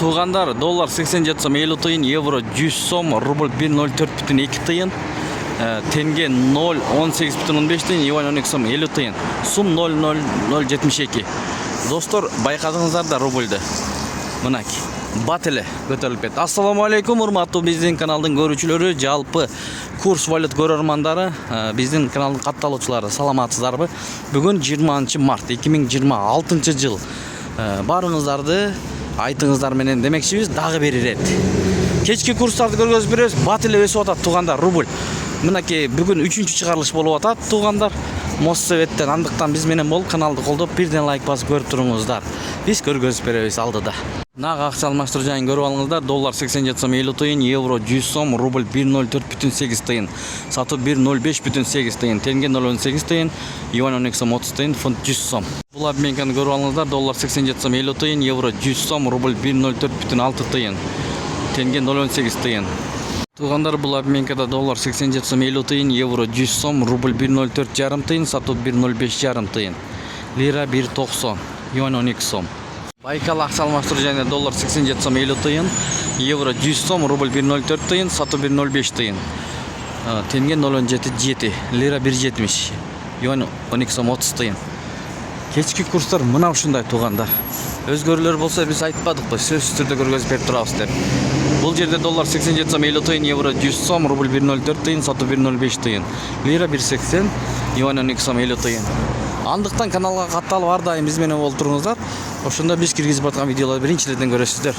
Tuğanдар dolar 87 сом 50 тиын, евро 100 сом, рубль 1.04,2 тиын, тенге 0.18,15 тиын, юань 12 сом 50 тиын, сум 0.0072. Достор, байқадыңыздар да рубльді. Мынаки, бат эле көтөрүлүп кетти. Ассаламу алейкум, урматтуу биздин каналдын көрүүчүлөрү, жалпы курс валют көрөрмандары, биздин каналдын катталуучулары, саламатсыздарбы? Бүгүн 20 март 2026 жыл. Барыңыздарды айтыңыздар менен демекчибиз, дагы бир ирет. Кечки курстарды көргөзүп беребиз. Бат эле өсүп атат туугандар, рубль. Мынакей бүгүн 3-чү чыгарылыш болуп атат туугандар. Моссоветтен, андыктан биз менен болуп каналды колдоп, бирден лайк басып көрүп туруңуздар. Биз көргөзүп беребиз алдыда. Нагы акча алмаштыруу жайын көрүп алыңыздар. Доллар 87 сом 50 тиын, евро 100 сом, рубль 1.04,8 тиын, сатуу 1.05,8 тиын, тенге 0.18 тиын, юань 12 сом 30 тиын, фунт 100 сом. Бул обменканы көрүп алыңыздар. Доллар 87 сом 50 тиын, евро 100 сом, рубль 1.04,6 тиын, тенге 0.18 тиын. Тугандар, бул обменкада доллар 87 сом 50 тиын, евро 100 сом, рубль 1.04,5 тиын, сатуу 1.05,5 тиын, лира 1.90, юань 12 сом. Байкал акча алмаштыруу жайында доллар 87 сом 50 тиын, евро 100 сом, рубль 1.04 тиын, сатуу 1.05 тиын, тенге 0.77, лира 1.70, юань 12 сом 30 тиын. Кечки курстар мына ушундай туугандар. Өзгөрүүлөр болсо биз айтпадыкпы, сөзсүз түрдө көргөзүп берип турабыз деп. Бул жерде доллар 87 сом 50 тиын, евро 100 сом, рубль 1.04 тиын, сатуу 1.05 тиын, лира 1.80, юань 12 сом 50 тиын. Андыктан каналга катталып ар дайым биз менен болуп туруңуздар. Ошондо биз киргизип аткан видеолорду биринчилерден көрөсүздөр.